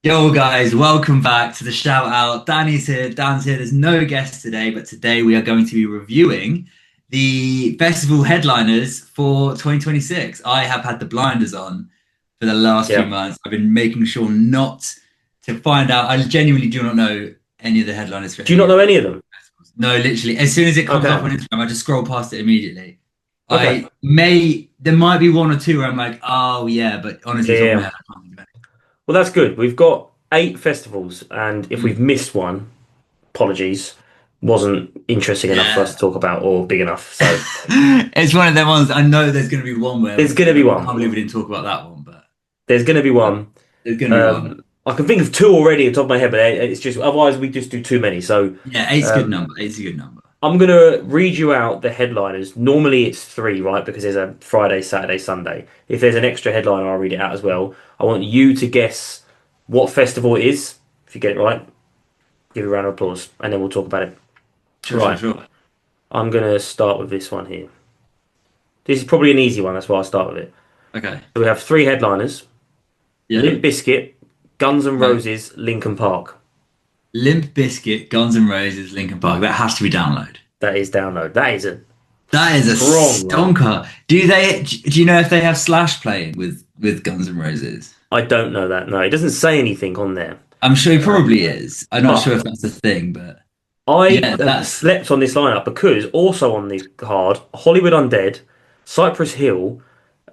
Yo, guys, welcome back to the shout out. Danny's here, Dan's here. There's no guest today, but today we are going to be reviewing the festival headliners for 2026. I have had the blinders on for the last few Yeah. months. I've been making sure not to find out. I genuinely do not know any of the headliners for Do you any not of know the any of them? festivals. No, literally, as soon as it comes up Okay. on Instagram, I just scroll past it immediately. Okay. There might be one or two where I'm like, oh yeah, but honestly, Yeah. top of my Yeah. head, I can't think of Well, that's good. We've got eight festivals, and if any. we've missed one, apologies. Wasn't interesting enough for us Yeah. to talk about or big enough. So It's one of them ones. I know there's going to be one where there's we, going to be I one. can't believe we didn't talk about that one, but There's going to be one. there's going to be one. I can think of two already on top of my head, but it's just otherwise we just do too many. So Yeah, eight's a good um, number. Eight's a good number. I'm going to read you out the headliners. Normally it's three, right? Because there's a Friday, Saturday, Sunday. If there's an extra headliner, I'll read it out as well. I want you to guess what festival it is. If you get it right, give you a round of applause, and then we'll talk about it. Sure, sure, Right. sure. I'm going to start with this one here. This is probably an easy one. That's why I'll start with it. Okay. So we have three headliners: Yeah. Limp Bizkit, Guns N' Right. Roses, Linkin Park. Limp Bizkit, Guns N' Roses, Linkin Park. That has to be download. That is download. That is a That is a strong one. stonker. Do you know if they have Slash playing with Guns N' Roses? I don't know that. No, it doesn't say anything on there. I'm sure he probably is. I'm not sure But if that's a thing, but I yeah, have that's slept on this lineup because also on this card, Hollywood Undead, Cypress Hill.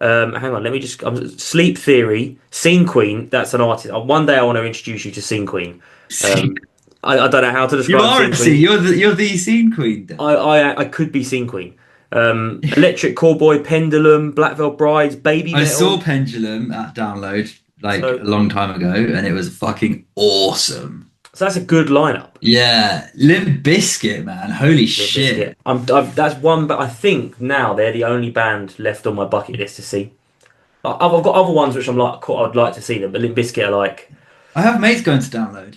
Hang on, let me just. Sleep Theory, Scene Queen. That's an artist. One day I want to introduce you to Scene Queen. Um, I don't know how to you describe are Scene actually Queen. you're the scene queen. Dan. I could be Scene Queen. Electric Callboy, Pendulum, Black Veil Brides, Baby I saw Metal. Pendulum at download like a So, long time ago, and it was fucking awesome. so that's a good lineup. Yeah, Limp Bizkit, man, holy Limp Bizkit. shit. That's one, but I think now they're the only band left on my bucket list to see. I've got other ones which I'm like, cool, I'd like to see them, but Limp Bizkit are like, I have mates going to download.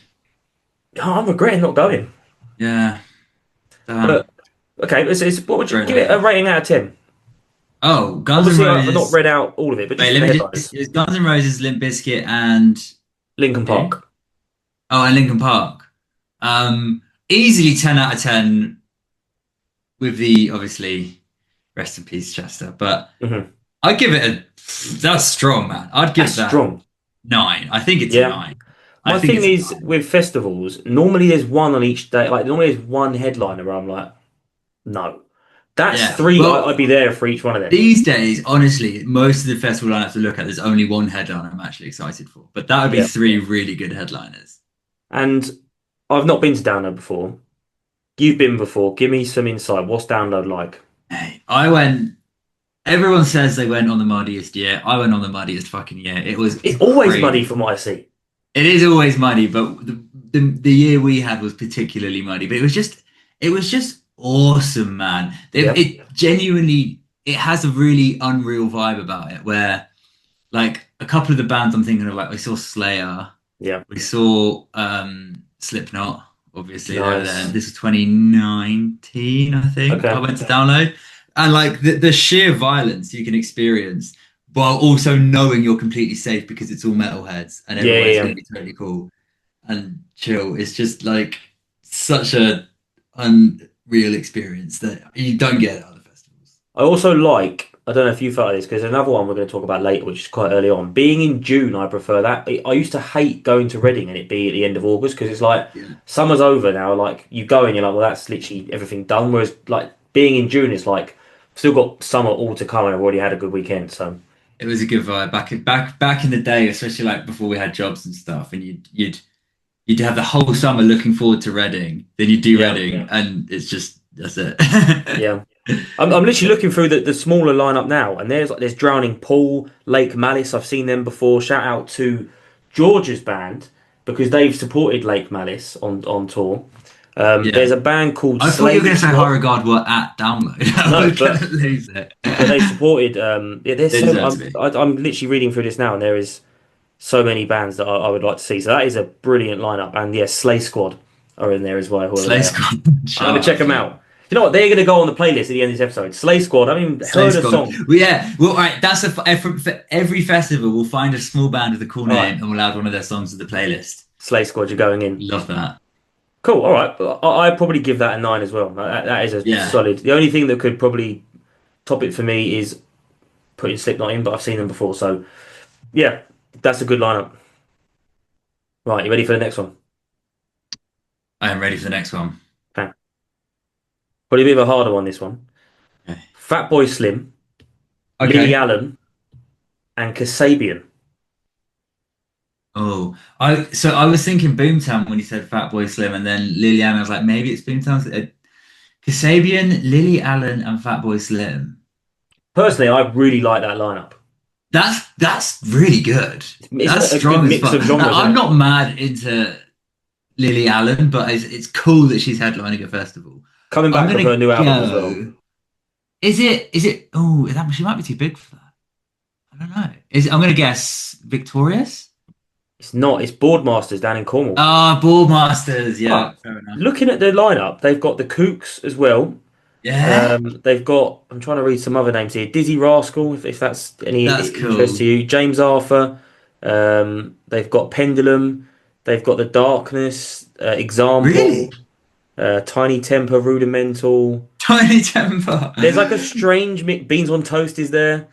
oh, I'm regretting not going. Yeah, But damn. okay, what would you Very give it a lucky. rating out of 10? Oh, Guns N' Obviously, I've not Roses. read out all of it, but Wait, just let the me headliners. just. It's Guns N' Roses, Limp Bizkit, and Linkin who? Park. Oh, and Linkin Park. Easily 10 out of 10 with the obviously rest in peace Chester, but Hmm. I'd give it a. That's strong, man. I'd That's give that strong. nine. I think it's a Yeah. nine. I My think thing it's a is nine. with festivals, normally there's one on each day. Like normally there's one headliner where I'm like, no, that's Yeah. three. Well, I'd be there for each one of them. these days, honestly, most of the festival lineups to look at, there's only one headliner I'm actually excited for. But that would be Yeah. three really good headliners. And I've not been to Download before. You've been before. Give me some insight. What's Download like? Hey, I went. Everyone says they went on the muddiest year. I went on the muddiest fucking year. It was It's always muddy crazy. from what I see. It is always muddy, but the year we had was particularly muddy. But it was just awesome, man. It, Yeah. it genuinely it has a really unreal vibe about it. Where like a couple of the bands I'm thinking of, like we saw Slayer, Yeah. we saw Slipknot. Obviously, they were there. Nice. This was 2019, I think. I Okay. went to download, and like the sheer violence you can experience while also knowing you're completely safe because it's all metalheads and Yeah, yeah, everyone's yeah. going to be totally cool and chill. It's just like such a unreal experience that you don't get at other festivals. I also like, I don't know if you felt like this, because another one we're going to talk about later, which is quite early on. Being in June, I prefer that. I used to hate going to Reading and it be at the end of August because it's like Yeah. summer's over now. Like you go and you're like, well, that's literally everything done. Whereas like being in June, it's like still got summer all to come and I've already had a good weekend. So It was a good vibe back in the day, especially like before we had jobs and stuff, and you'd have the whole summer looking forward to Reading, then you do yeah, Reading, and it's just that's it. yeah. I'm literally looking through the smaller lineup now, and there's Drowning Pool, Lake Malice. I've seen them before. Shout out to George's band because they've supported Lake Malice on tour. Yeah. There's a band called I thought you were Slade going to say Squad. Horror were at download. I No, was going to lose it. but they supported. Yeah, there's They so deserve to be. I'm literally reading through this now, and there is so many bands that I would like to see. So that is a brilliant lineup, and yes, Slay Squad are in there as well. Who are Slay there? Squad. I'm gonna Shout check out them to them. out. You know what? They're going to go on the playlist at the end of this episode. Slay Squad. I haven't even Slay heard a Squad. song. Well, yeah. Well, all right. That's for every festival. We'll find a small band with a cool name, Right. and we'll add one of their songs to the playlist. Slay Squad, you're going in. Love that. Cool. All right. I'd probably give that a 9 as well. That is a Yeah. solid. The only thing that could probably top it for me is putting Slipknot in, but I've seen them before. So, yeah, that's a good lineup. Right. You ready for the next one? I am ready for the next one. Probably a bit of a harder one, this one. Okay. Fatboy Slim, Okay. Lily Allen, and Kasabian. Oh, I was thinking Boomtown when you said Fatboy Slim, and then Lily Allen. I was like, maybe it's Boomtown. Kasabian, Lily Allen, and Fatboy Slim. Personally, I really like that lineup. That's really good. It's That's a strong good as mix fuck. of genres. I'm not mad into Lily Allen, but it's cool that she's headlining a festival. Coming back with her new album as well. Is it? Oh, she might be too big for that. I don't know. I'm gonna guess Victorious. It's not. It's Boardmasters down in Cornwall. Ah, Boardmasters. Yeah, fair enough. Looking at the lineup, they've got the Kooks as well. Yeah, They've got. I'm trying to read some other names here. Dizzy Rascal, if that's any That's interest cool. to you. James Arthur. They've got Pendulum. They've got the Darkness. Example. Really? Tiny Temper, Rudimental. Tiny Temper. There's like a strange mix. Beans on Toast is there.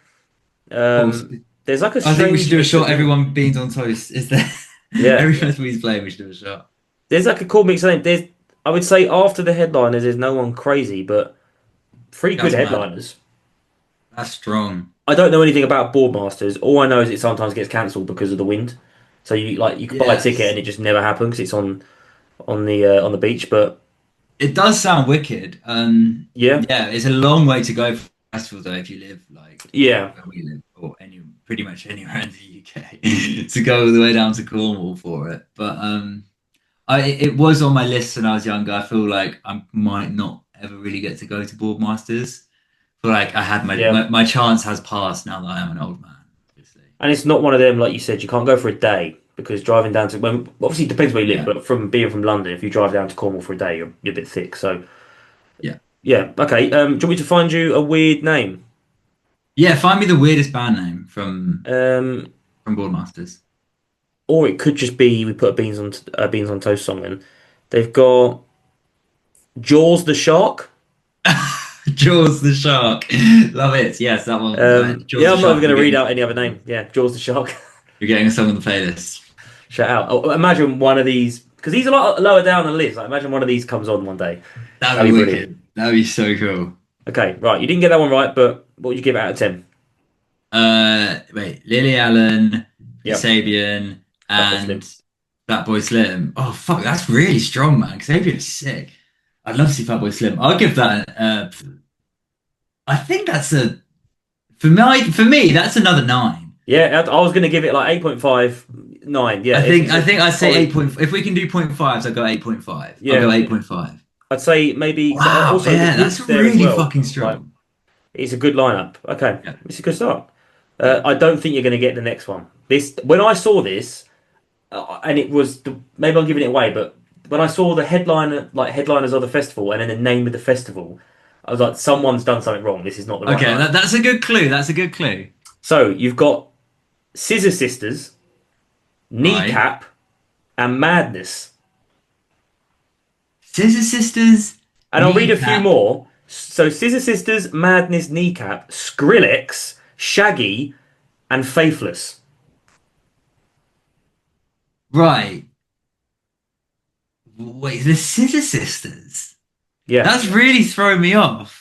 There's like a strange. I think we should do a mix shot. of- Everyone beans on toast. Is there? Yeah. Every festival he's playing, we should do a shot. There's like a cool mix of names. I would say after the headliners, there's no one crazy, but three good That's mad. headliners. That's strong. I don't know anything about Boardmasters. All I know is it sometimes gets cancelled because of the wind. So you can buy a Yes. ticket and it just never happens because it's on the beach. But It does sound wicked. yeah, Yeah, it's a long way to go for a festival though if you live like yeah, where we live or pretty much anywhere in the UK to go all the way down to Cornwall for it. But it was on my list when I was younger. I feel like I might not ever really get to go to Boardmasters. But like I had my chance has passed now that I am an old man, obviously. and it's not one of them like you said. You can't go for a day because driving down to obviously it depends where you live. Yeah. But from London, if you drive down to Cornwall for a day, you're a bit thick. So Yeah. yeah, okay. Do you want me to find you a weird name? Yeah, find me the weirdest band name from Um, Boardmasters. Or it could just be we put a beans on toast song in. They've got Jaws the Shark. Jaws the Shark. Love it. Yes, that one. Jaws Yeah, the I'm not Shark. even going to read out any other name. Yeah, Jaws the Shark. You're getting a song on the playlist. Shout out. Oh, imagine one of these because these are a lot lower down the list. Like, imagine one of these comes on one day. That'd be brilliant. wicked. That'd be so cool. Okay, right. You didn't get that one right, but what would you give it out of 10? Wait, Lily Allen, Yep. Sabian, Fatboy and Fatboy Slim. Oh fuck, that's really strong, man. Sabian is sick. I'd love to see Fatboy Slim. I'll give that. I think that's for me. That's another 9. Yeah, I was going to give it like 8.5, 9. Yeah, I think I'd say solid. 8 point. If we can do 0.5s, I'll go 8.5. Yeah. I'll go 8.5. I'd say maybe. Wow, also yeah, the that's Kooks there as really well. fucking Like, strong. it's a good lineup. Okay, Yeah. it's a good start. I don't think you're going to get the next one. When I saw this, and it was maybe I'm giving it away, but when I saw the headliners of the festival and then the name of the festival, I was like, someone's done something wrong. This is not the right Okay, one. that's a good clue. That's a good clue. So you've got Scissor Sisters, Kneecap, and Madness. Scissor Sisters. And I'll read a few Kneecap. more. So Scissor Sisters, Madness, Kneecap, Skrillex, Shaggy, and Faithless. Right. Wait, the Scissor Sisters. Yeah. That's really thrown me off.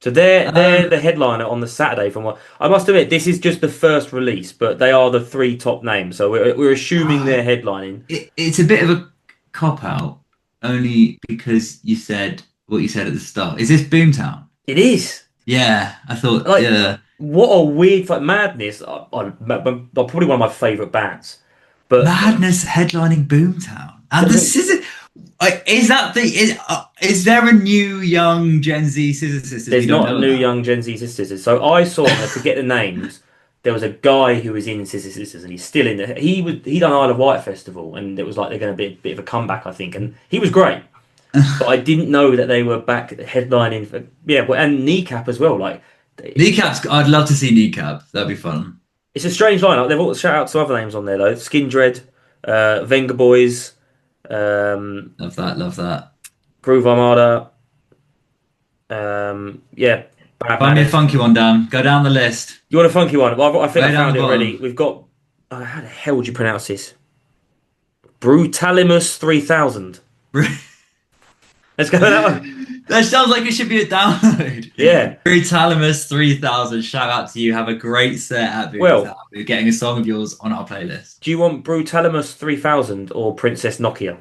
So they're the headliner on the Saturday. From what I must admit, this is just the first release, but they are the 3 top names. So we're assuming they're headlining. It's a bit of a cop out, only because you said what you said at the start. Is this Boomtown? It is. Yeah, I thought. Like- yeah, What a weird Madness. Are probably one of my favourite bands. But Madness headlining Boomtown, and So the they- Scissor. Is there a new young Gen Z Scissor Sisters? there's we don't not a know new about? young Gen Z Sisters. So I saw, I forget the names. There was a guy who was in Scissor Sisters, and he's still in there. He done Isle of Wight Festival, and it was like they're going to be a bit of a comeback, I think. And he was great. but I didn't know that they were back headlining for and Kneecap as well. Like Kneecaps, I'd love to see Kneecap. That'd be fun. it's a strange lineup. They've all shout out to other names on there though. Skin Dread, Venga Boys, Love that, love that. Groove Armada. Yeah, Bad Find me a Manners. funky one, Dan. Go down the list. You want a funky one? Well, I think Way I down found the it already. bottom. We've got. How the hell would you pronounce this? Brutalimus 3000. Let's go with that one. That sounds like it should be a download. Yeah. Brutalimus 3000. Shout out to you. Have a great set at Well- Boomtown. We're getting a song of yours on our playlist. Do you want Brutalimus 3000 or Princess Nokia?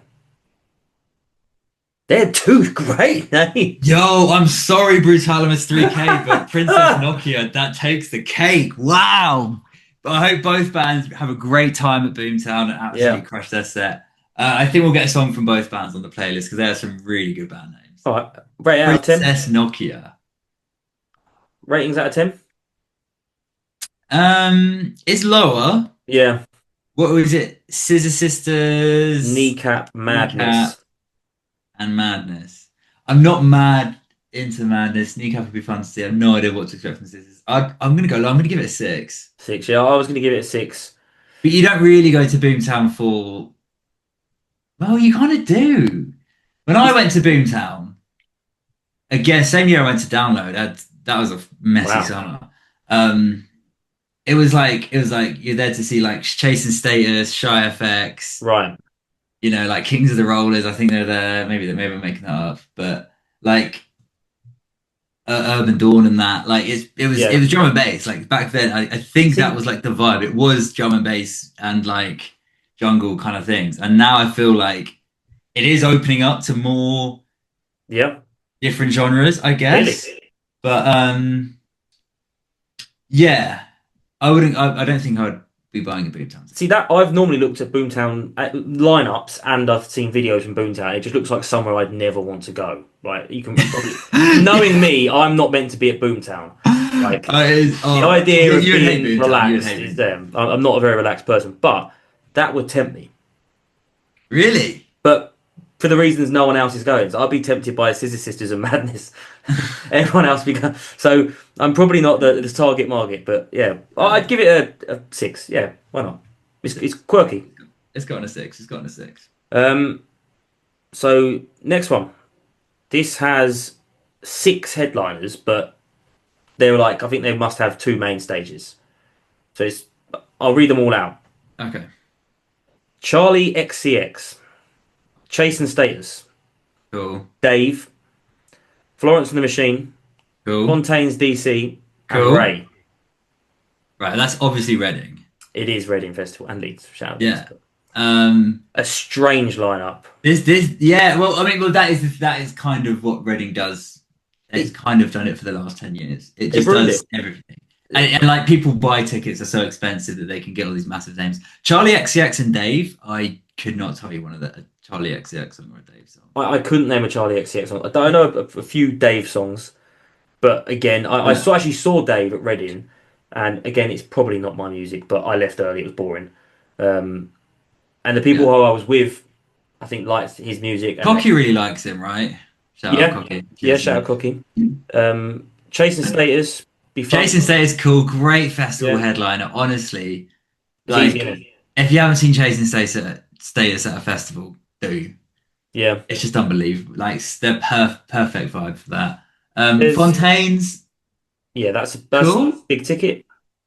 They're two great names. Yo, I'm sorry, Brutalimus 3K, but Princess Nokia, that takes the cake. Wow. But I hope both bands have a great time at Boomtown and absolutely crush their set. I think we'll get a song from both bands on the playlist because they have some really good band names. All right. Rate out of 10. Princess Nokia. Ratings out of 10? It's lower. Yeah. What was it? Scissor Sisters, Kneecap Madness. Kneecap. And Madness. I'm not mad into Madness. Kneecap would be fun to see. I have no idea what to expect from Scissors. I'm gonna go low. I'm gonna give it a 6. 6. Yeah, I was going to give it a 6. But you don't really go to Boomtown for. Well, you kind of do. When I went to Boomtown, again, same year I went to Download. That was a messy Wow. summer. It was like you're there to see like Chase and Status, Shy FX, Right. you know, like Kings of the Rollers. I think they're there. Maybe I'm making that up, but like Urban Dawn and that. Like it was drum and bass. Like back then, I think that was like the vibe. It was drum and bass and like jungle kind of things. And now I feel like it is opening up to more Yeah. different genres, I guess. Really? But yeah, I wouldn't. I don't think I would be buying a Boomtown. See that I've normally looked at Boomtown lineups and I've seen videos from Boomtown. It just looks like somewhere I'd never want to go. Like you can probably, knowing me, I'm not meant to be at Boomtown. Like the idea of you'd hate being Boomtown, you'd relaxed hate is Boomtown. them. I'm not a very relaxed person, but that would tempt me. Really? But for the reasons no one else is going, so I'd be tempted by Scissor Sisters and Madness. Everyone else be going. So I'm probably not the target market, but yeah, I'd give it a 6. Yeah, why not? It's quirky. It's gotten a 6. It's gotten a 6. So next one. This has 6 headliners, but they're like I think they must have 2 main stages. So I'll read them all out. Okay. Charlie XCX, Chase and Status, Cool. Dave, Florence and the Machine, Cool. Fontaines DC, Cool. and Ray. Right. That's obviously Reading. It is Reading Festival and Leeds. Shout out. Yeah. A strange lineup. Yeah. Well, I mean, that is kind of what Reading does. It's kind of done it for the last 10 years. It just ruined does everything. And like people buy tickets are so expensive that they can get all these massive names. Charlie XCX and Dave, I could not tell you one of the Charlie XCX song or a Dave song. I couldn't name a Charlie XCX song. I know a few Dave songs, but again, I actually saw Dave at Reading, and again, it's probably not my music, but I left early. It was boring. And the people who I was with, I think liked his music. And Cocky really likes him, right? Shout out Cocky. Yeah, shout out Cocky. Chase and Status. Be fun. Jason Status, cool, great festival Yeah. headliner. Honestly, It's like easy, isn't it? if you haven't seen Jason Status at a festival, do. Yeah. It's just unbelievable. Like they're perfect vibe for that. There's- Fontaines, Yeah, that's Cool. a big ticket.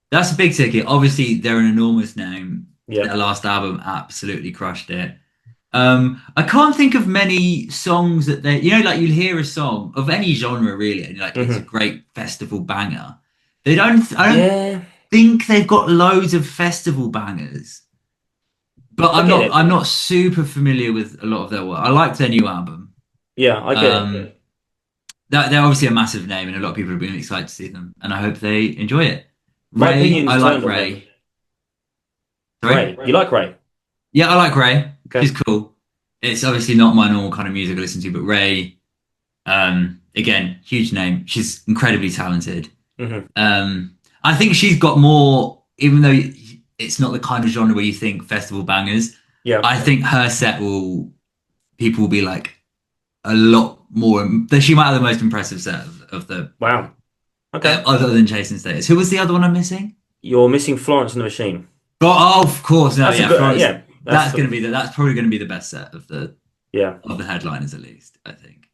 that's a big ticket. Obviously, they're an enormous name. Yeah. Their last album absolutely crushed it. I can't think of many songs that they, like you'll hear a song of any genre really, and you're like it's a great festival banger. I don't Yeah. think they've got loads of festival bangers. But I'm not super familiar with a lot of their work. I liked their new album. Yeah, I get it. They're obviously a massive name, and a lot of people have been excited to see them, and I hope they enjoy it. My Ray, opinion's I like turned on Ray. them. Sorry? Ray. You like Ray? Yeah, I like Ray. Okay. She's cool. It's obviously not my normal kind of music I listen to, but Ray, again, huge name. She's incredibly talented. Mhm. I think she's got more, even though it's not the kind of genre where you think festival bangers. Yeah. I think her set people will be like, a lot more. She might have the most impressive set of the Wow. Okay. other than Chasing Status. Who was the other one I'm missing? You're missing Florence and the Machine. Oh, of course. No, That's a yeah, good. Florence. Yeah. That's That's probably going to be the best set yeah. of the headliners at least. I think.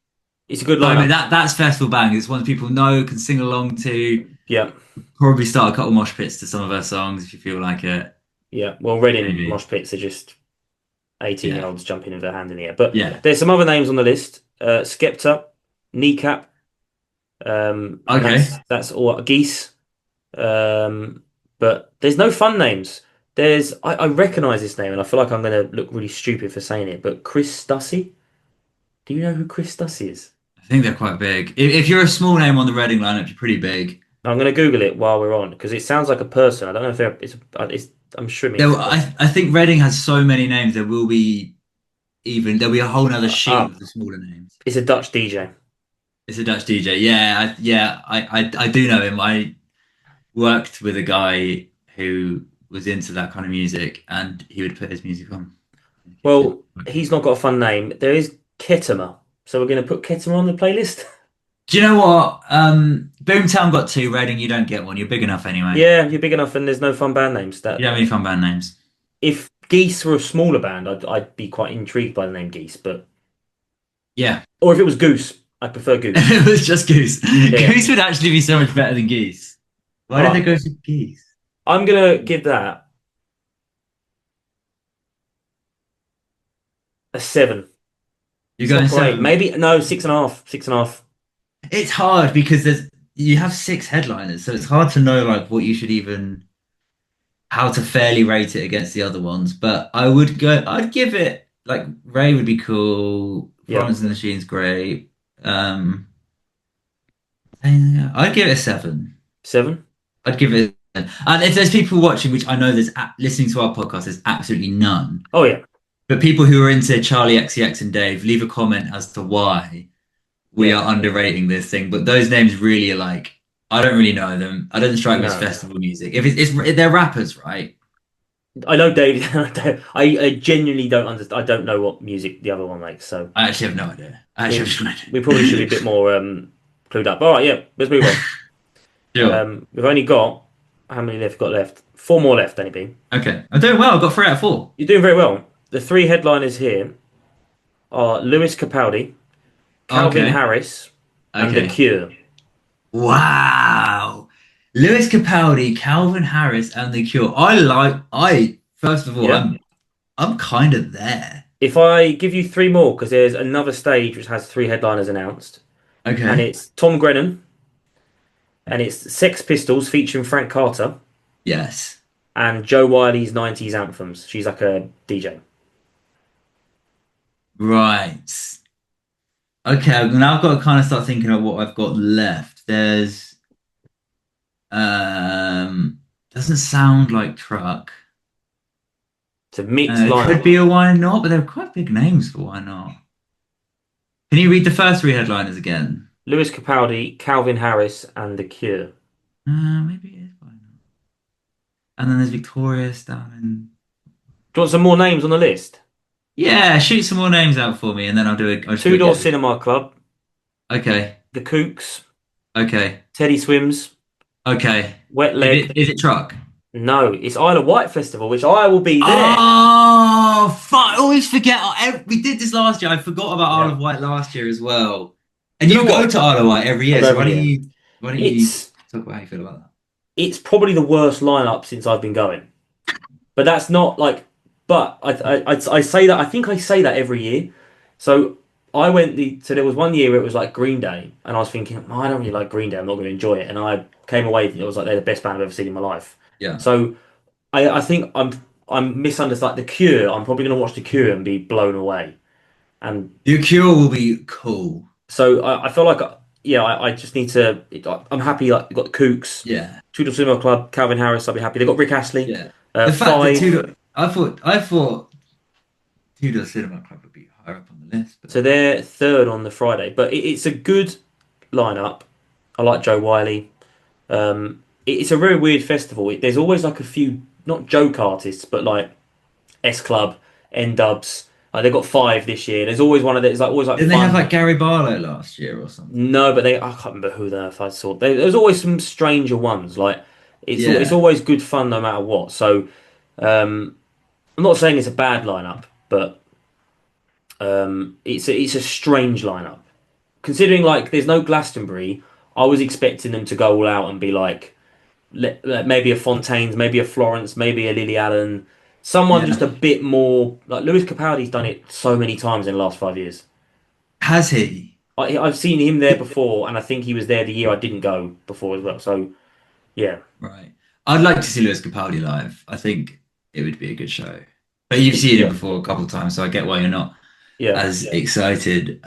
It's a good But I mean lineup. that's Festival Bang. It's one people know, can sing along to. Yeah. Probably start a couple mosh pits to some of her songs if you feel like it. Yeah. Well, Reading Maybe. mosh pits are just 18 Yeah. year olds jumping with their hand in the air. But Yeah. there's some other names on the list. Skepta, Kneecap. Okay. That's all. Geese. But there's no fun names. I recognise this name and I feel like I'm going to look really stupid for saying it. But Chris Stussy. Do you know who Chris Stussy is? I think they're quite big. If you're a small name on the Reading lineup, you're pretty big. I'm going to Google it while we're on because it sounds like a person. I don't know if it's. I'm sure it means. I think Reading has so many names. There'll be a whole other sheet of the smaller names. It's a Dutch DJ. It's a Dutch DJ. I do know him. I worked with a guy who was into that kind of music, and he would put his music on. Well, he's not got a fun name. There is Ketama, so we're going to put Ketama on the playlist. Do you know what? Boomtown got two. Reading, you don't get one. You're big enough anyway. Yeah, you're big enough, and there's no fun band names. You don't have any fun band names. If Geese were a smaller band, I'd be quite intrigued by the name Geese, but Yeah. or if it was Goose, I prefer Goose. It was just Goose. Yeah. Goose would actually be so much better than Geese. Why did they go for Geese? I'm gonna give that a 7. You're going Not great. 7. Maybe no 6.5. 6.5. It's hard because you have 6 headliners, so it's hard to know like what you should even how to fairly rate it against the other ones. But I'd give it like Ray would be cool. Yeah. Florence and the Machine's great. I'd give it a 7. 7. I'd give it. And if there's people watching, which I know listening to our podcast, there's absolutely none. Oh yeah. But people who are into Charlie XCX and Dave, leave a comment as to why we are underrating this thing. But those names really are like, I don't really know them. I don't strike me as festival music. If they're rappers, right? I know Dave. I genuinely don't understand. I don't know what music the other one makes. So I actually have no idea. we probably should be a bit more clued up. All right, yeah. Let's move on. Sure. We've only got how many got left? 4 more left, Danny B. Okay. I'm doing well. I've got 3 out of 4. You're doing very well. The 3 headliners here are Lewis Capaldi, Calvin Harris, and The Cure. Wow. Lewis Capaldi, Calvin Harris, and The Cure. First of all, Yeah. I'm kind of there. If I give you 3 more, because there's another stage which has 3 headliners announced, Okay. and it's Tom Grennan, and it's Sex Pistols featuring Frank Carter, Yes. and Joe Wiley's 90s anthems. She's like a DJ. Right. Okay, now I've got to kind of start thinking of what I've got left. There's doesn't sound like Truck. It's a mixed It lineup. could be a Why Not, but they're quite big names for Why Not. Can you read the first 3 headliners again? Lewis Capaldi, Calvin Harris, and The Cure. Maybe it is Why Not. And then there's Victorious down in. Do you want some more names on the list? Yeah, shoot some more names out for me, and then I'll do it. Two Door Cinema Club, Okay. The Kooks, Okay. Teddy Swims, Okay. Wet Leg. Is it Truck? No, it's Isle of Wight Festival, which I will be there. Oh, fuck. I always forget. We did this last year. I forgot about Isle of Wight last year as well. And you go to Isle of Wight every year. So why don't you talk about how you feel about that? It's probably the worst lineup since I've been going. But that's not like. But I say that. I think I say that every year. So I went. So there was one year where it was like Green Day, and I was thinking, I don't really like Green Day. I'm not going to enjoy it. And I came away. It was like they're the best band I've ever seen in my life. Yeah. So I think I'm misunderstood. Like The Cure, I'm probably going to watch The Cure and be blown away. And The Cure will be cool. So I feel like I just need to. I'm happy. Like you've got the Kooks, Yeah. Two Door Cinema Club, Calvin Harris. I'll be happy. They got Rick Astley. Yeah. The fact that I thought Two Door Cinema Club would be higher up on the list. But... So they're 3rd on the Friday, but it's a good lineup. I like Joe Wiley. It's a very weird festival. There's always like a few not joke artists, but like S Club, N Dubs, They've got five this year. There's always one of it's like always like Didn't they fun. have like Gary Barlow last year or something? No, but I can't remember who the earth I saw. There's always some stranger ones. Like it's Yeah. always good fun no matter what. So um, I'm not saying it's a bad lineup, but it's a strange lineup. Considering like there's no Glastonbury, I was expecting them to go all out and be like maybe a Fontaines, maybe a Florence, maybe a Lily Allen, someone just Yeah. a bit more like Lewis Capaldi's done it so many times in the last 5 years. Has he? I've seen him there before, and I think he was there the year I didn't go before as well. So yeah, Right. I'd like to see Lewis Capaldi live. I think it would be a good show. But you've seen him yeah, before a couple of times, so I get why you're not yeah. as excited.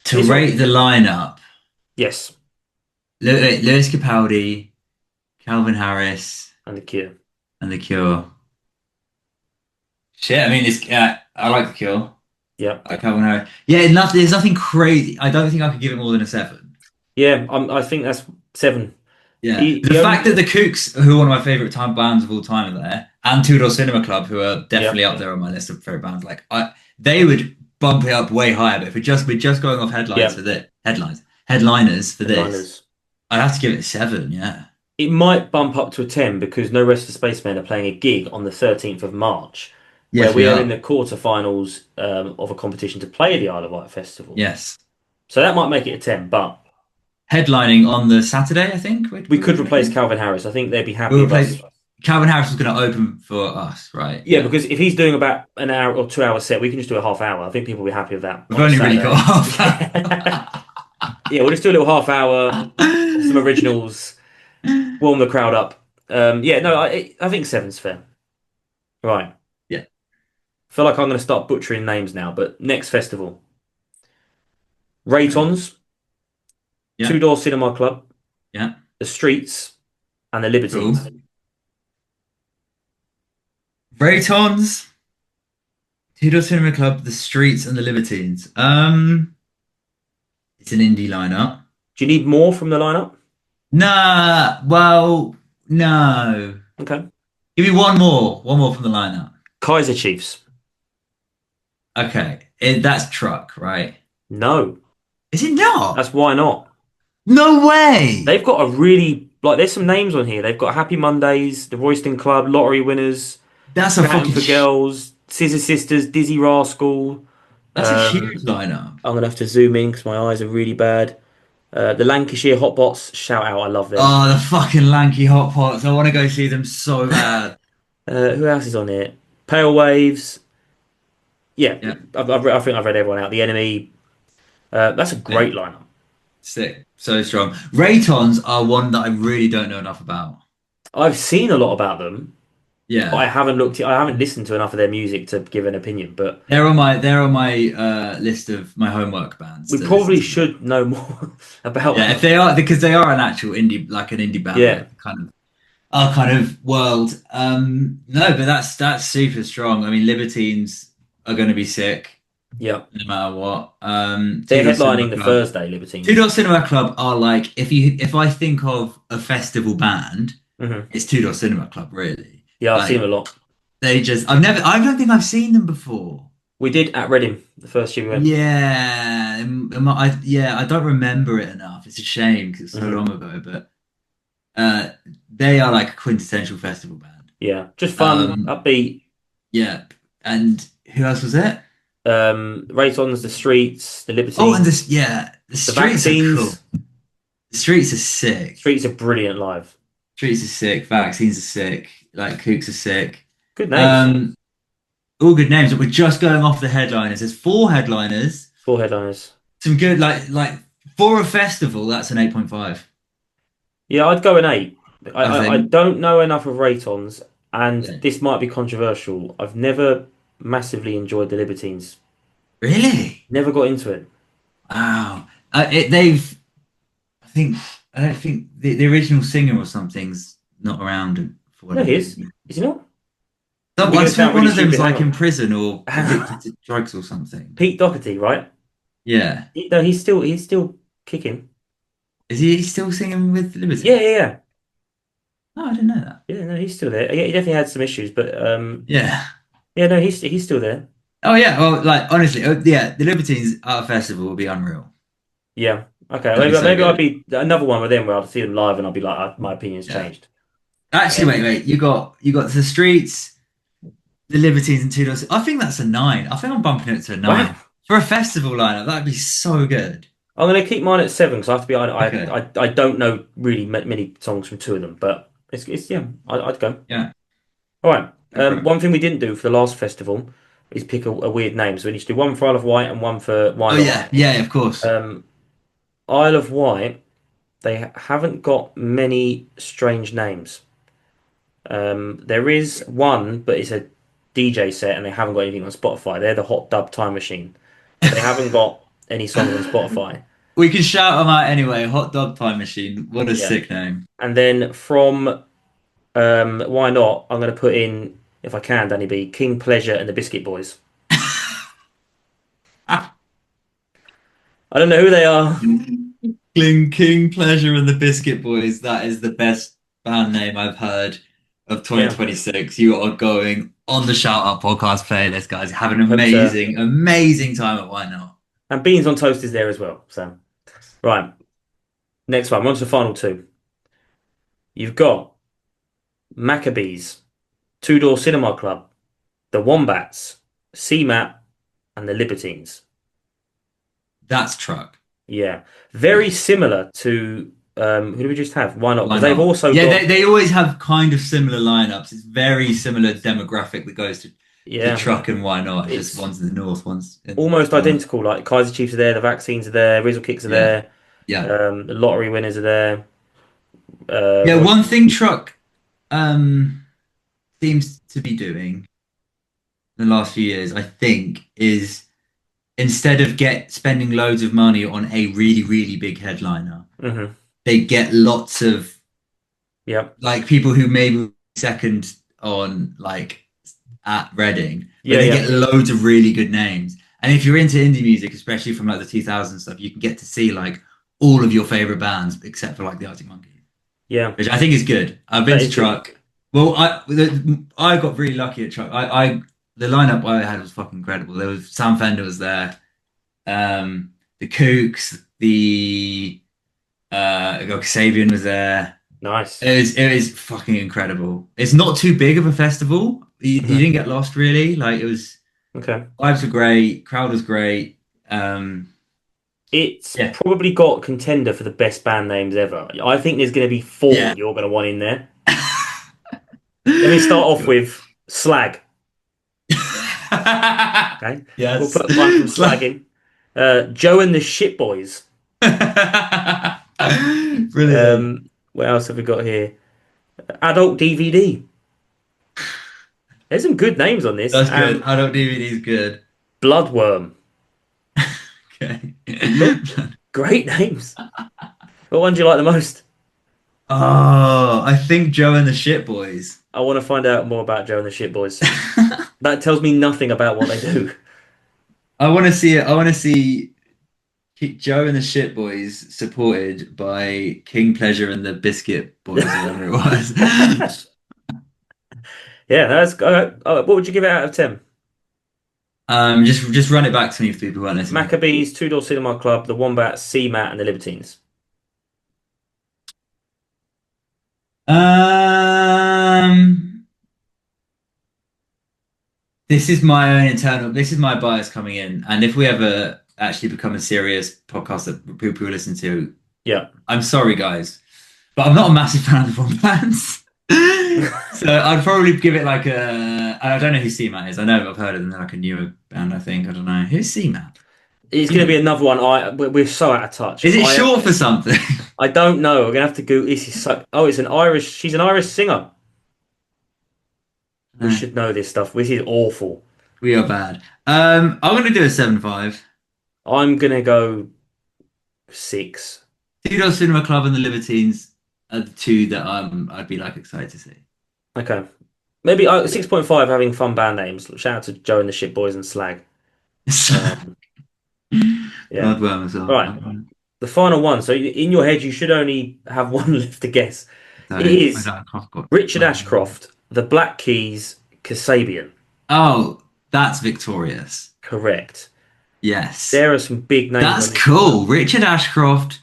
To It's rate the lineup, yes, Lewis Capaldi, Calvin Harris, and the Cure. and The Cure. Shit, I mean, I like The Cure. Yeah, I like Calvin Harris. Yeah, there's nothing crazy. I don't think I could give it more than a seven. yeah. I think that's seven. Yeah, The, the the fact only that the Kooks, who are one of my favorite time bands of all time, are there, and Two Door Cinema Club, who are yeah, definitely up there on my list of favorite bands, they would bump it up way higher. But if we're just going off yeah. headliners for this, Headliners. I'd have to give it a seven. Yeah, It might bump up to a 10 because No Rest for Spacemen are playing a gig on the 13th of March, where yes, we we are in are. the quarterfinals of a competition to play the Isle of Wight Festival. Yes, So that might make it a 10, but headlining on the Saturday, I think we could replace Calvin Harris. I think they'd be happy We'll with us. replace Calvin Harris was going to open for us, right? Yeah, because if he's doing about an hour or 2 hour set, we can just do a half hour. I think people will be happy with that We've on a only really Saturday. got half. Yeah, we'll just do a little half hour, some originals, warm the crowd up. Yeah, no, I think seven's fair. Right. Yeah, I feel like I'm going to start butchering names now, but next festival. okay. Raytons, Two Yeah, Door Cinema Club, yeah, The Streets, and The cool. Libertines. Raytons, Tudor Cinema Club, The Streets, and The Libertines. It's an indie lineup. Do you need more from the lineup? Nah, well, no. Okay. Give me one more from the lineup. Kaiser Chiefs. Okay, that's Truck, right? No, Is it not? that's why not. No way. They've got a really like. There's some names on here. They've got Happy Mondays, the Royston Club, Lottery Winners, That's a Scatting fucking. for Girls, Scissor Sisters, Dizzy Rascal. That's a huge lineup. I'm gonna have to zoom in because my eyes are really bad. The Lancashire Hotbots, shout out, I love them. Oh, the fucking lanky hot pots. I want to go see them so bad. Who else is on here? Pale Waves. Yeah, Yeah, I think I've read everyone out. The Enemy. That's a sick, great lineup. sick, so strong. Raytons are one that I really don't know enough about. I've seen a lot about them, but Yeah, I haven't listened to enough of their music to give an opinion. But they're on my list of my homework bands we to listen probably to. should know more about Yeah, if them. they are because they are an actual indie, like an indie band, Yeah, like kind of our kind of world. No, but that's super strong. I mean, Libertines are going to be sick yeah. no matter what. They're Tudor Cinema headlining the Club. Thursday, Libertines. Tudor Cinema Club are like if I think of a festival band, Hmm. it's Tudor Cinema Club, really. Yeah, I've seen Like them a lot. I don't think I've seen them before. We did at Reading the first year we went. Yeah, I don't remember it enough. It's a shame because it's so Mhm. long ago, but they are like a quintessential festival band. Yeah, just fun, Um, upbeat. yeah, and who else was it? Raytons, the Streets, the Oh, and Libertines, the the streets are cool. Vaccines. The streets are sick. Streets are brilliant live. Streets are sick. Vaccines are sick. Like Kooks are sick. Good names. Um, all good names. But we're just going off the headliners. There's four headliners. Four headliners. Some good like for a festival. That's an 8.5. Yeah, I'd go an eight. I I think. don't know enough of Raytons, and Yeah. this might be controversial. I've never massively enjoyed the Libertines. Really? Never got into it. Wow. They've. I don't think the original singer or something's not around for No, whatever he is. reason. Is he not? I We're gonna swear sound one really of them was stupid. Hang like in on. prison or addicted to drugs or something. Pete Doherty, right? Yeah. No, he's still kicking. Is he still singing with Yeah, Liberty? yeah, yeah. Oh, I didn't know that. Yeah, no, he's still there. Yeah, he definitely had some issues, but Yeah. Yeah, no, he's still there. Oh yeah, well, like honestly, yeah, the Libertines Art Festival will be unreal. Yeah. Okay. That'd be so Maybe I'll good. be another one with them where I'll see them live and I'll be like, my opinion's Yeah. changed. Actually, Um, wait. You got the Streets, the Libertines, and Two Doors. I think that's a nine. I think I'm bumping it to a wow. nine for a festival lineup. That'd be so good. I'm going to keep mine at seven because I have to be honest. Okay. I don't know really many songs from two of them, but it's yeah. I'd go. Yeah. All right. Go for it. One thing we didn't do for the last festival is pick a weird name. So we need to do one for Isle of Wight and one for Why Oh Not. yeah, yeah, of course. Isle of Wight, they haven't got many strange names. There is one, but it's a DJ set, and they haven't got anything on Spotify. They're the Hot Dub Time Machine, but they haven't got any songs on Spotify. We can shout them out anyway. Hot Dog Time Machine. What a Yeah. sick name. And then from Why Not, I'm going to put in, if I can, Danny B, King Pleasure and the Biscuit Boys. I don't know who they are. King Pleasure and the Biscuit Boys. That is the best band name I've heard of Yeah. 2026. You are going on the Shout Out podcast playlist, guys. Have an Hope amazing time at Why Not? And Beans on Toast is there as well. So, right. Next one. On to the final two. You've got Maccabees, Two Door Cinema Club, the Wombats, CMAT, and the Libertines. That's Truck. Yeah. Very similar to who do we just have? Why not? Why Because they've Not? also Yeah, got they always have kind of similar lineups. It's very similar demographic that goes to yeah, Truck and Why Not. it's Just one's in the north, one's in almost the south. identical. Like Kaiser Chiefs are there, the Vaccines are there, Rizzle Kicks are Yeah, there, yeah. the lottery winners are there. Yeah, What? one thing Truck um seems to be doing in the last few years, I think, is instead of get spending loads of money on a really, really big headliner, Hmm. they get lots of Yep. like people who maybe second on like at Reading, but Yeah, they yeah, get loads of really good names. And if you're into indie music, especially from like the 2000s stuff, you can get to see like all of your favorite bands except for like the Arctic Monkeys, yeah. which I think is good. I've been That to is good. Truck. Well, I got really lucky at Truck. I the lineup I had was fucking incredible. There was Sam Fender was there, the Kooks, the Sabian was there. Nice. It was fucking incredible. It's not too big of a festival. You Mhm. didn't get lost really. Like it was Okay. vibes were great, crowd was great. It's Yeah, probably got contender for the best band names ever. I think there's going to be four yeah. you're going to want in there. Let me start off with Slag. Okay. We'll Yes. put one from Slag in. Joe and the Shit Boys. Brilliant. What else have we got here? Adult DVD. There's some good names on this. That's good. Adult DVD is good. Bloodworm. Okay. Great names. What one do you like the most? Oh, I think Joe and the Shit Boys. I want to find out more about Joe and the Shit Boys. That tells me nothing about what they do. I want to see it. I want to see Joe and the Shit Boys supported by King Pleasure and the Biscuit Boys, or whatever it was. Yeah, that's what would you give it out of 10? Just run it back to me for people who aren't listening. Maccabees, Two Door Cinema Club, the Wombats, CMAT, and the Libertines. This is my own internal. This is my bias coming in, and if we ever actually become a serious podcast that people will listen to, Yeah. I'm sorry, guys, but I'm not a massive fan of the bands. So I'd probably give it like a. I don't know who CMAT is. I know I've heard of them. They're like a newer band, I think. I don't know who's CMAT. It's going to be another one. We're so out of touch. Is it short for something? I don't know. We're going to have to go. This is so. Oh, it's an Irish. She's an Irish singer. We should know this stuff. This is awful. We are bad. I'm gonna do a 7.5. I'm going to go 6. Two Cinema Club and the Libertines are the two that I'd be like excited to see. Okay. Maybe 6.5 having fun band names. Shout out to Joe and the Shit Boys and Slag. Um, yeah. Bloodworm as well. Right. The final one. So in your head, you should only have one left to guess. So, It is I've got- Richard Ashcroft, the Black Keys, Kasabian. Oh, that's Victorious. Correct. Yes. There are some big names. That's on this cool. Richard Ashcroft,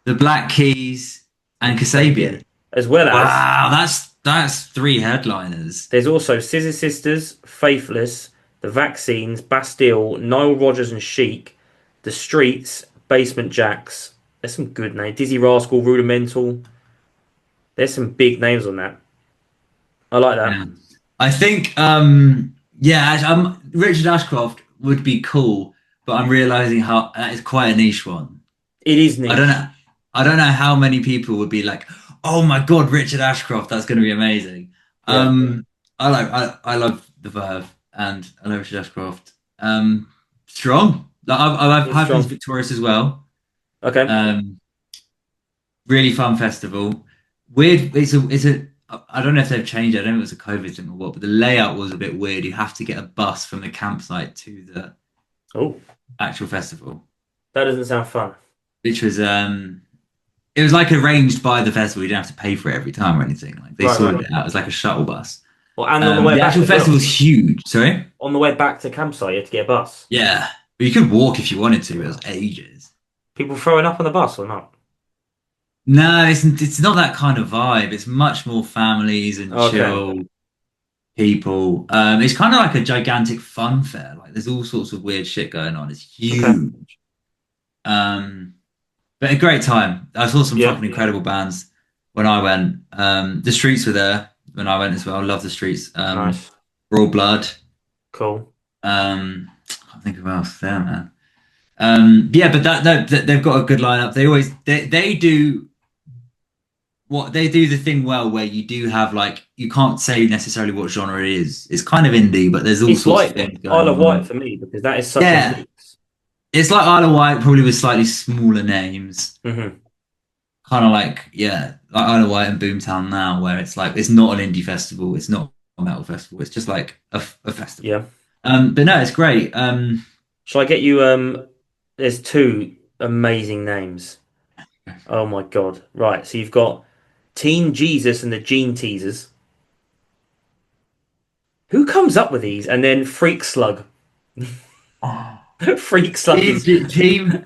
the Black Keys, and Kasabian. as well as Wow, that's three headliners. there's also Scissor Sisters, Faithless, The Vaccines, Bastille, Nile Rodgers and Chic, The Streets, Basement Jacks. There's some good names. Dizzy Rascal, Rudimental. There's some big names on that. I like that. Yeah. I think Richard Ashcroft would be cool, but I'm realizing how that is quite a niche one. It is niche. I don't know how many people would be like, "Oh my God, Richard Ashcroft, that's going to be amazing." Yeah. I love the Verve and I love Richard Ashcroft. Strong. Like I've Strong. been to Victorious as well. Okay. Really fun festival. Weird. It's a. I don't know if they've changed it. I don't know if it's a COVID thing or what, but the layout was a bit weird. You have to get a bus from the campsite to the actual festival, That doesn't sound fun. which was it was like arranged by the festival. You didn't have to pay for it every time or anything. Like they sorted it out. It was like a shuttle bus. Well, and on the way the back actual as well. festival's huge. Sorry. On the way back to campsite, you had to get a bus. Yeah, but you could walk if you wanted to. It was ages. People throwing up on the bus or not? No, it's not that kind of vibe. It's much more families and chill people. It's kind of like a gigantic fun fair. Like there's all sorts of weird shit going on. It's huge. But a great time. I saw some fucking incredible bands when I went. The Streets were there when I went as well. I love the Streets. Nice. Raw Blood. Cool. I can't think of what else there, man. Yeah, but that they've got a good lineup. They do what they do the thing well where you do have like you can't say necessarily what genre it is. It's kind of indie, but there's all sorts of things going Isle of on. Wight for me because that is such a mix. It's like Isle of Wight, probably with slightly smaller names. Mm-hmm. Kind of like Isle of Wight and Boomtown now, where it's like it's not an indie festival, it's not a metal festival, it's just like a festival. Yeah. But no, it's great. Shall I get you? There's two amazing names. Oh my God! Right, so you've got Teen Jesus and the Gene Teasers. Who comes up with these? And then Freak Slug. Freak Slug. Team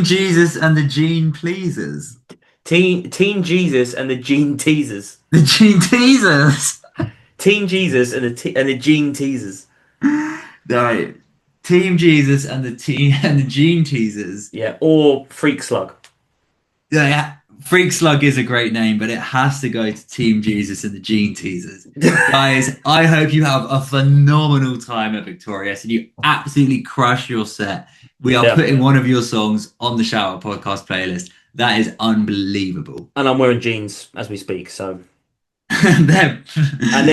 Jesus and the Gene Pleasers. Teen Jesus and the Gene Teasers. The Gene Teasers. Teen Jesus and the Gene Teasers. Right. Team Jesus and the Gene Teasers. Yeah, or Freak Slug. Yeah, Freak Slug is a great name, but it has to go to Team Jesus and the Gene Teasers. Guys, I hope you have a phenomenal time at Victorious and you absolutely crush your set. We are putting one of your songs on the Shout Out Podcast playlist. That is unbelievable. And I'm wearing jeans as we speak, so. they're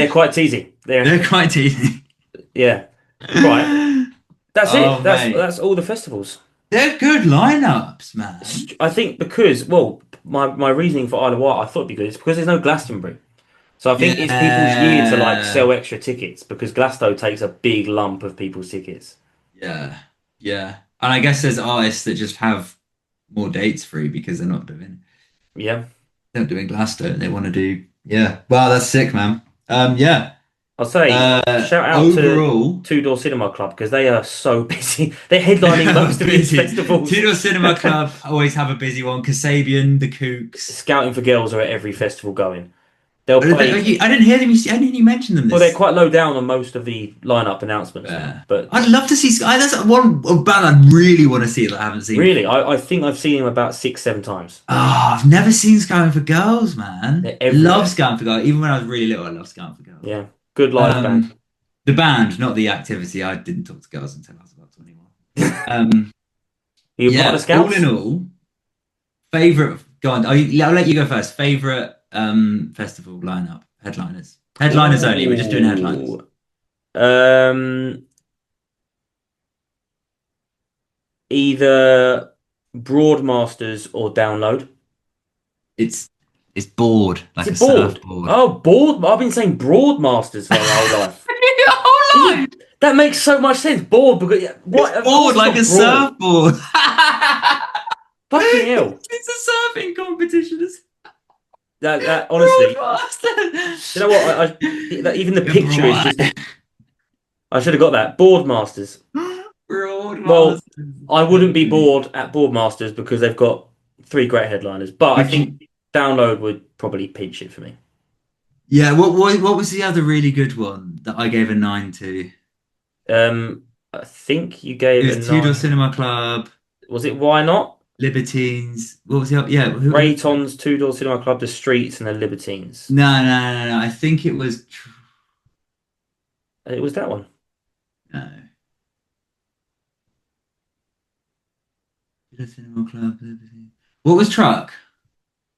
quite teasy. They're quite teasy. Yeah. Right. That's it. Mate. That's all the festivals. They're good lineups, man. I think because, my reasoning for Isle of Wight, I thought it'd be good. It's because there's no Glastonbury. So I think it's people's year to like sell extra tickets because Glasgow takes a big lump of people's tickets. Yeah. Yeah. And I guess there's artists that just have more dates free because they're not doing they're not doing Glasgow and they want to do wow, that's sick, man. I'll say shout out to Two Door Cinema Club because they are so busy. They're headlining most of these festivals. Two Door Cinema Club always have a busy one. Kasabian, the Kooks. Scouting for Girls are at every festival going. They'll play. I didn't hear them. I didn't hear you mention them. Well, they're quite low down on most of the lineup announcements. But I'd love to see. That's one band I really want to see that I haven't seen. Really, I think I've seen them about 6-7 times. I've never seen Scouting for Girls, man. I love Scouting for Girls. Even when I was really little, I loved Scouting for Girls. Yeah, good live band. The band, not the activity. I didn't talk to girls until I was about 21. You part of Scouts? All in all, favorite. Go on. I'll let you go first. Favorite festival lineup, headliners only. We're just doing headliners. Either Broadmasters or Download. It's bored, like a board. Surfboard. Oh, board! I've been saying Broadmasters for my whole life. Whole life. That makes so much sense. Board because what? It's bored like a surfboard. Fucking hell! It's a surfing competition. That honestly, Broadmasters. you know what? Even the picture is just. I should have got that. Boardmasters. Well, Broadmasters. I wouldn't be bored at Boardmasters because they've got three great headliners, but I Would think you? Download would probably pinch it for me. Yeah. What was the other really good one that I gave a 9 to? I think you gave It a was Two Door nine. Cinema Club, Was it Why Not? Libertines. What was the other? Yeah. Rayton's Two Door Cinema Club, The Streets, and The Libertines. No. I think it was. It was that one. No. Two Door Cinema Club, Libertines. What was Truck?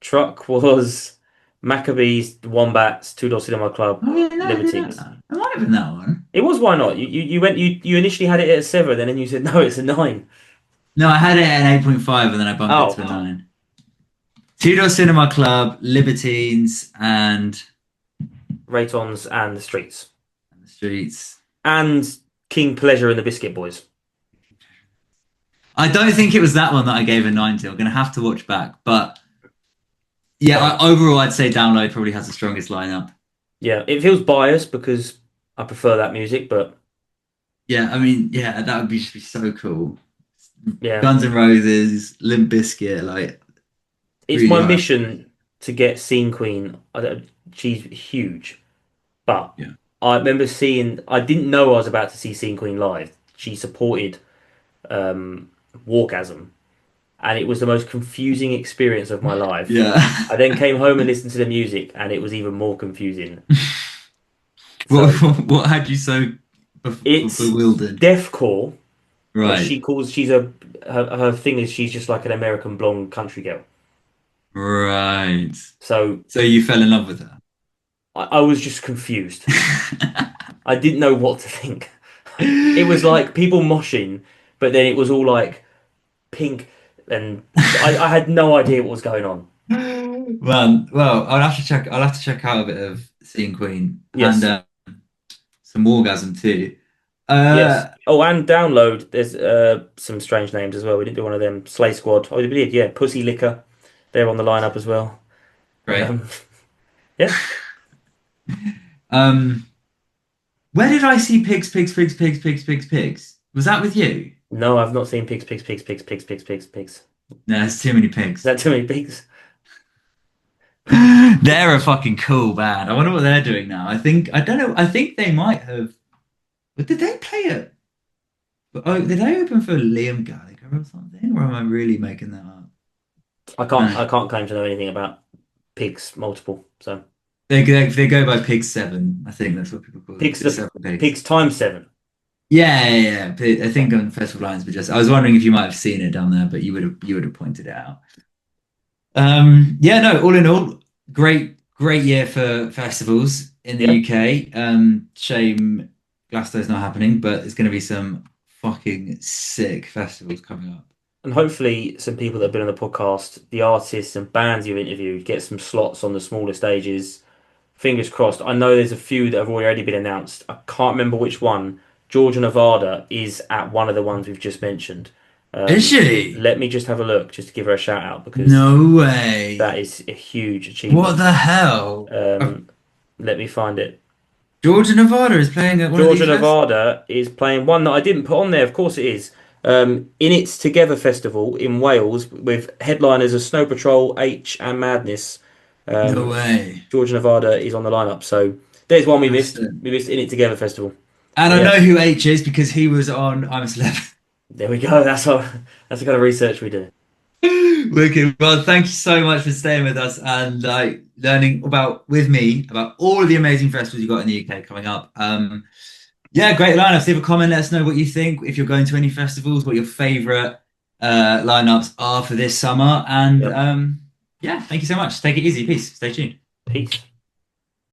Truck was Maccabees, Wombats, Two Door Cinema Club, Oh yeah, no, I did Libertines. that. It might have been that one. It was Why Not? You initially had it at a 7, and then you said no, it's a 9. No, I had it at an 8.5 and then I bumped it to a Oh, 9. Two Door Cinema Club, Libertines, and Raytons and The Streets. the Streets. And King Pleasure and the Biscuit Boys. I don't think it was that one that I gave a 9 to. I'm going to have to watch back. But yeah, overall, I'd say Download probably has the strongest lineup. Yeah, it feels biased because I prefer that music, but Yeah, I mean, yeah, that would be just be so cool. yeah, Guns N' Roses, Limp Bizkit, like it's really my hard. mission to get Scene Queen. She's huge, but Yeah. I remember seeing. I didn't know I was about to see Scene Queen live. She supported Wargasm, and it was the most confusing experience of my life. Yeah. I then came home and listened to the music, and it was even more confusing. what, So what had you so it's bewildered? deathcore. But Right. her thing is she's just like an American blonde country girl. Right. So So you fell in love with her. I was just confused. I didn't know what to think. It was like people moshing, but then it was all like pink, and I had no idea what was going on. Well, I'll have to check. I'll have to check out a bit of Seeing Queen Yes, and some Orgasm too. yes. Uh, Oh, and Download. There's some strange names as well. We didn't do one of them. Slay Squad. Oh, we did. Yeah, Pussy Liquor. They're on the lineup as well. great. Um, yeah. Um, where did I see pigs? Was that with you? No, I've not seen pigs. No, there's too many Is pigs. that too many pigs? They're a fucking cool band. I wonder what they're doing now. I don't know. I think they might have. But did they play it? Oh, did they open for Liam Gallagher or something? Or am I really making that up? I can't claim to know anything about pigs multiple. So They go by Pig Seven. I think that's what people call them. pigs Pig Seven Pigs. pigs times 7. Yeah. I think on Festival Lines, but just I was wondering if you might have seen it down there, but you would have pointed it out. Yeah, no, all in all, great year for festivals in the Yeah. UK. Shame Glasgow's not happening, but it's going to be some fucking sick festivals coming up. And hopefully some people that have been on the podcast, the artists and bands you've interviewed, get some slots on the smaller stages. Fingers crossed. I know there's a few that have already been announced. I can't remember which one. Georgia Nevada is at one of the ones we've just mentioned. Is she? Let me just have a look, just to give her a shout out, because No way. that is a huge achievement. What the hell? Let me find it. Georgia Nevada is playing at one of Georgia these Nevada is playing one that I didn't put on there. Of course it is. In its Together Festival in Wales with headliners of Snow Patrol, H, and Madness. No way. Georgia Nevada is on the lineup. So there's one we missed. Awesome. We missed In It Together Festival. And I Yeah. know who H is because he was on I'm a Celeb. There we go. That's the kind of research we do. Wicked. Well, thank you so much for staying with us and learning with me about all of the amazing festivals you've got in the UK coming up. Yeah, great lineups. Leave a comment. Let us know what you think. If you're going to any festivals, what your favorite lineups are for this summer. And Yep. yeah, thank you so much. Take it easy. Peace. Stay tuned. Peace.